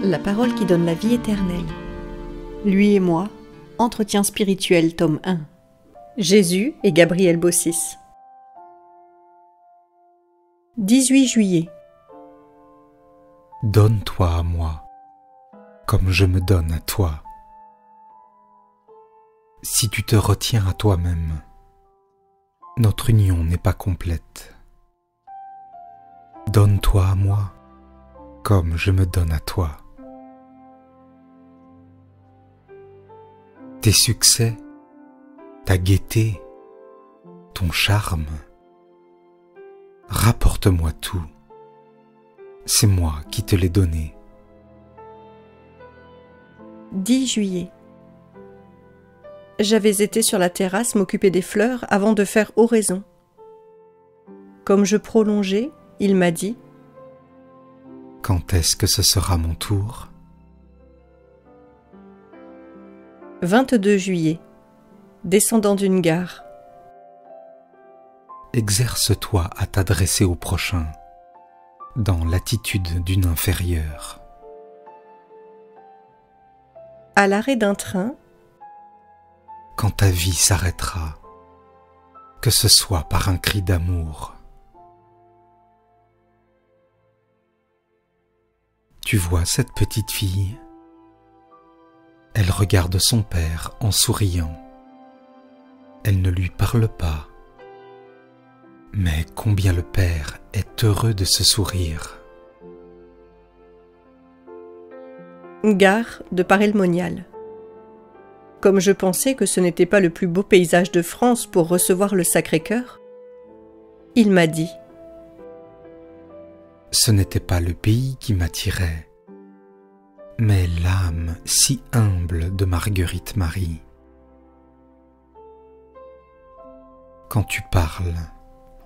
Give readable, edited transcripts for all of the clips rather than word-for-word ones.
La parole qui donne la vie éternelle. Lui et moi, Entretien spirituel, tome 1. Jésus et Gabriel Bossis. 18 juillet. Donne-toi à moi, comme je me donne à toi. Si tu te retiens à toi-même, notre union n'est pas complète. Donne-toi à moi, comme je me donne à toi. Tes succès, ta gaieté, ton charme, rapporte-moi tout. C'est moi qui te l'ai donné. 10 juillet. J'avais été sur la terrasse m'occuper des fleurs avant de faire oraison. Comme je prolongeais, il m'a dit : Quand est-ce que ce sera mon tour ? 22 juillet. Descendant d'une gare. Exerce-toi à t'adresser au prochain, dans l'attitude d'une inférieure. À l'arrêt d'un train. Quand ta vie s'arrêtera, que ce soit par un cri d'amour. Tu vois cette petite fille ? Elle regarde son père en souriant. Elle ne lui parle pas. Mais combien le père est heureux de ce sourire. Gare de Paray-le-Monial. Comme je pensais que ce n'était pas le plus beau paysage de France pour recevoir le Sacré-Cœur, il m'a dit : Ce n'était pas le pays qui m'attirait, mais l'âme si humble de Marguerite Marie. Quand tu parles,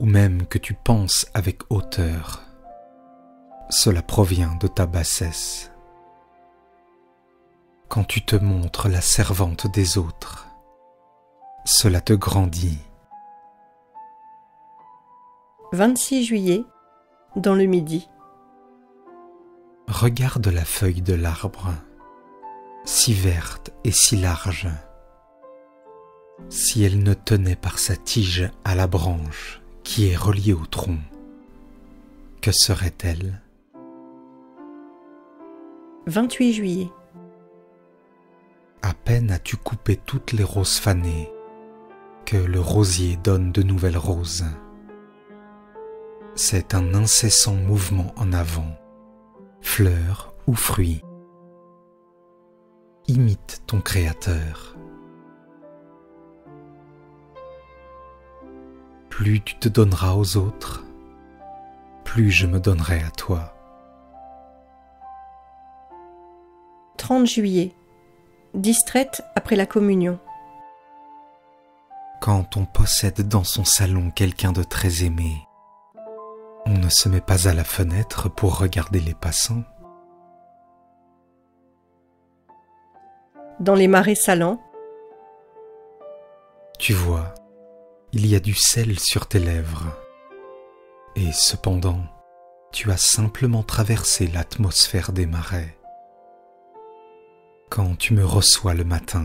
ou même que tu penses avec hauteur, cela provient de ta bassesse. Quand tu te montres la servante des autres, cela te grandit. 26 juillet, dans le Midi. Regarde la feuille de l'arbre, si verte et si large. Si elle ne tenait par sa tige à la branche qui est reliée au tronc, que serait-elle ? 28 juillet. À peine as-tu coupé toutes les roses fanées que le rosier donne de nouvelles roses. C'est un incessant mouvement en avant, fleur ou fruit. Imite ton Créateur. Plus tu te donneras aux autres, plus je me donnerai à toi. 30 juillet. Distraite après la communion. Quand on possède dans son salon quelqu'un de très aimé, on ne se met pas à la fenêtre pour regarder les passants. Dans les marais salants. Tu vois, il y a du sel sur tes lèvres. Et cependant, tu as simplement traversé l'atmosphère des marais. Quand tu me reçois le matin,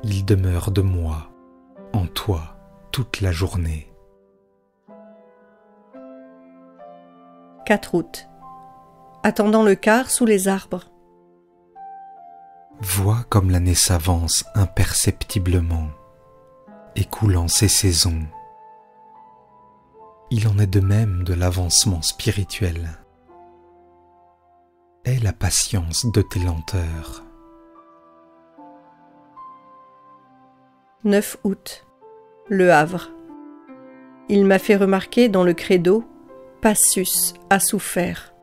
il demeure de moi, en toi, toute la journée. 4 août. Attendant le quart sous les arbres. Vois comme l'année s'avance imperceptiblement, écoulant ses saisons. Il en est de même de l'avancement spirituel. Aie la patience de tes lenteurs. 9 août. Le Havre. Il m'a fait remarquer dans le credo « Passus a souffert »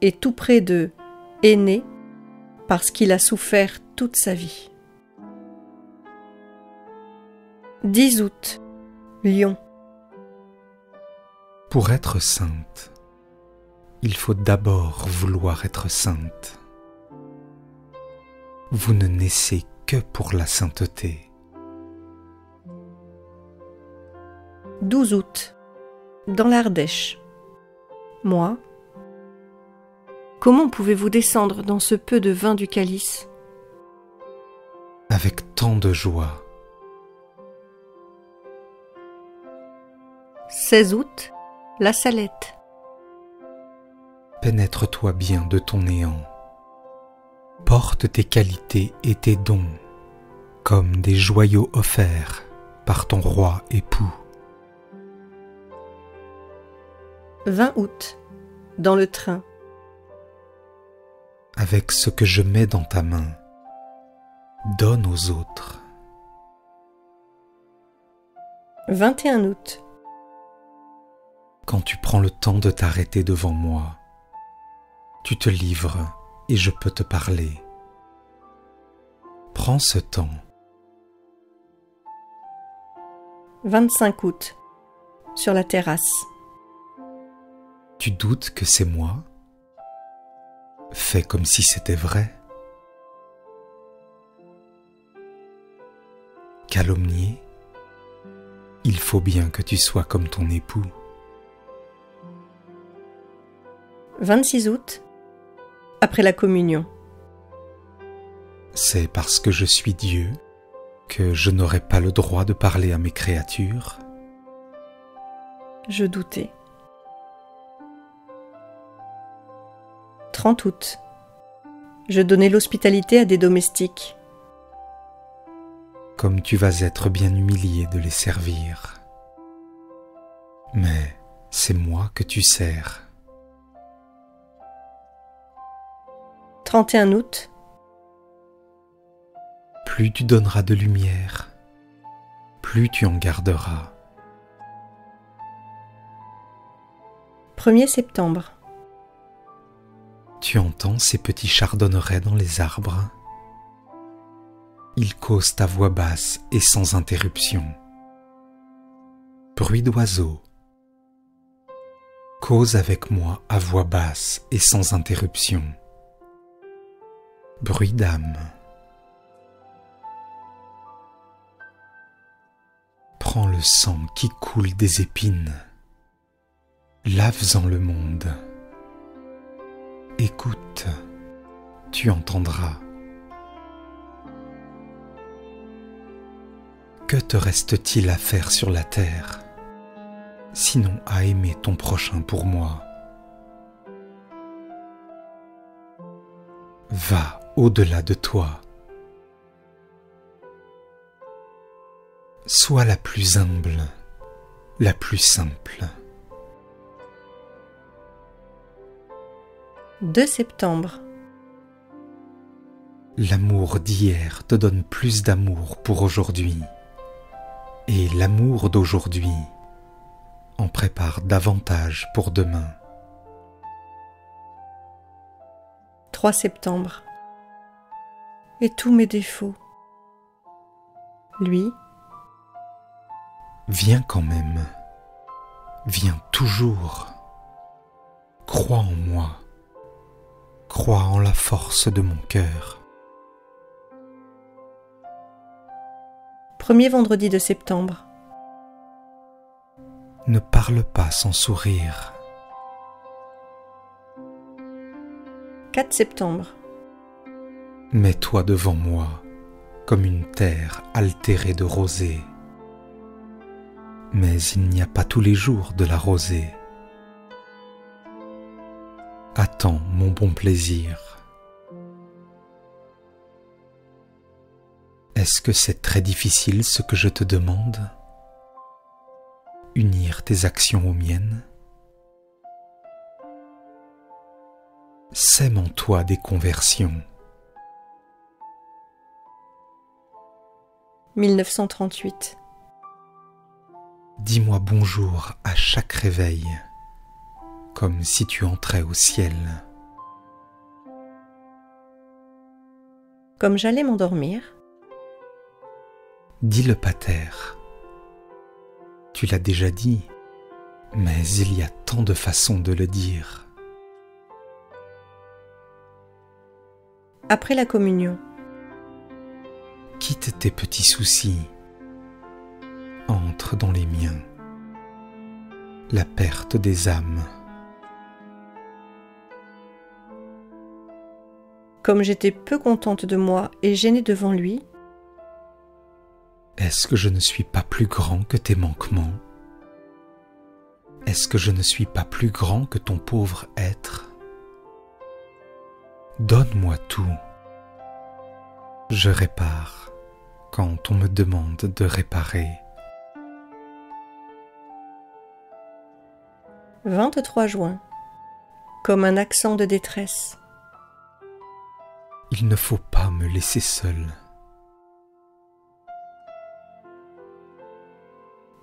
et tout près de « est né » parce qu'il a souffert toute sa vie. 10 août. Lyon. Pour être sainte, il faut d'abord vouloir être sainte. Vous ne naissez que pour la sainteté. 12 août. Dans l'Ardèche. Moi, Comment pouvez-vous descendre dans ce peu de vin du calice? Avec tant de joie. 16 août, la Salette. Pénètre-toi bien de ton néant. Porte tes qualités et tes dons comme des joyaux offerts par ton roi époux. 20 août, dans le train. Avec ce que je mets dans ta main, donne aux autres. 21 août. Quand tu prends le temps de t'arrêter devant moi, tu te livres et je peux te parler. Prends ce temps. 25 août, sur la terrasse. Tu doutes que c'est moi? Fais comme si c'était vrai. Calomnier? Il faut bien que tu sois comme ton époux. 26 août, après la communion. C'est parce que je suis Dieu que je n'aurai pas le droit de parler à mes créatures. Je doutais. 30 août. Je donnais l'hospitalité à des domestiques. Comme tu vas être bien humilié de les servir. Mais c'est moi que tu sers. 31 août. Plus tu donneras de lumière, plus tu en garderas. 1er septembre. Tu entends ces petits chardonnerets dans les arbres? Ils causent à voix basse et sans interruption. Bruit d'oiseaux. Cause avec moi à voix basse et sans interruption. Bruit d'âme. Prends le sang qui coule des épines. Lave-en le monde. Écoute, tu entendras. Que te reste-t-il à faire sur la terre, sinon à aimer ton prochain pour moi? Va au-delà de toi. Sois la plus humble, la plus simple. 2 septembre. L'amour d'hier te donne plus d'amour pour aujourd'hui. Et l'amour d'aujourd'hui en prépare davantage pour demain. 3 septembre. Et tous mes défauts. Lui, viens quand même. Viens toujours. Crois en moi. Crois en la force de mon cœur. 1er vendredi de septembre. Ne parle pas sans sourire. 4 septembre. Mets-toi devant moi comme une terre altérée de rosée. Mais il n'y a pas tous les jours de la rosée. Attends mon bon plaisir. Est-ce que c'est très difficile ce que je te demande? Unir tes actions aux miennes? Sème en toi des conversions. 1938. Dis-moi bonjour à chaque réveil, comme si tu entrais au ciel. Comme j'allais m'endormir, Dis le pater. Tu l'as déjà dit, mais il y a tant de façons de le dire. après la communion, Quitte tes petits soucis. Entre dans les miens. La perte des âmes. comme j'étais peu contente de moi et gênée devant lui, est-ce que je ne suis pas plus grand que tes manquements? Est-ce que je ne suis pas plus grand que ton pauvre être? Donne-moi tout. Je répare quand on me demande de réparer. 23 juin. Comme un accent de détresse. Il ne faut pas me laisser seul.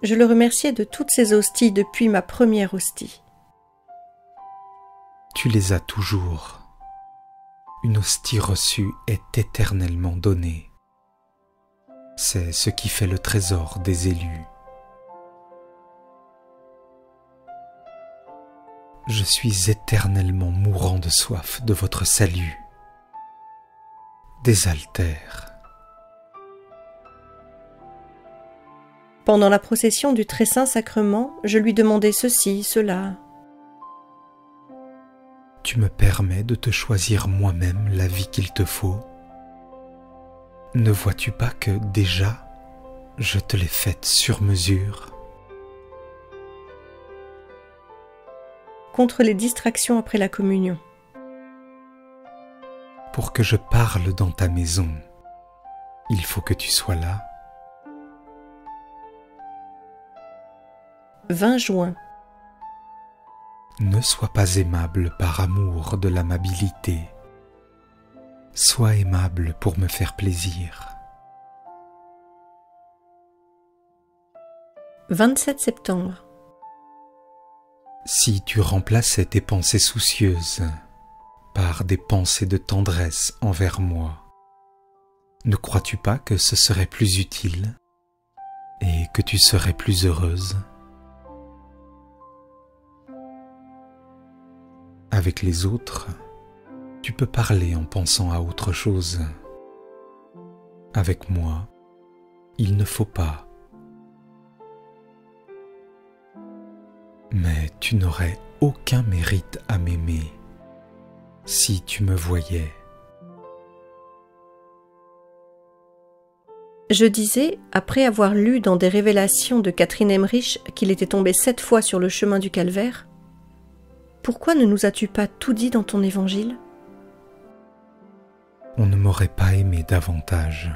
Je le remerciais de toutes ces hosties depuis ma première hostie. Tu les as toujours. Une hostie reçue est éternellement donnée. C'est ce qui fait le trésor des élus. Je suis éternellement mourant de soif de votre salut. Désaltère. Pendant la procession du Très Saint Sacrement, je lui demandais ceci, cela. Tu me permets de te choisir moi-même la vie qu'il te faut. Ne vois-tu pas que déjà, je te l'ai faite sur mesure? Contre les distractions après la communion. Pour que je parle dans ta maison, il faut que tu sois là. 20 juin. Ne sois pas aimable par amour de l'amabilité. Sois aimable pour me faire plaisir. 27 septembre. Si tu remplaçais tes pensées soucieuses par des pensées de tendresse envers moi, ne crois-tu pas que ce serait plus utile et que tu serais plus heureuse? Avec les autres, tu peux parler en pensant à autre chose. Avec moi, il ne faut pas. Mais tu n'aurais aucun mérite à m'aimer si tu me voyais. Je disais, après avoir lu dans des révélations de Catherine Emmerich qu'il était tombé 7 fois sur le chemin du calvaire, pourquoi ne nous as-tu pas tout dit dans ton évangile? On ne m'aurait pas aimé davantage.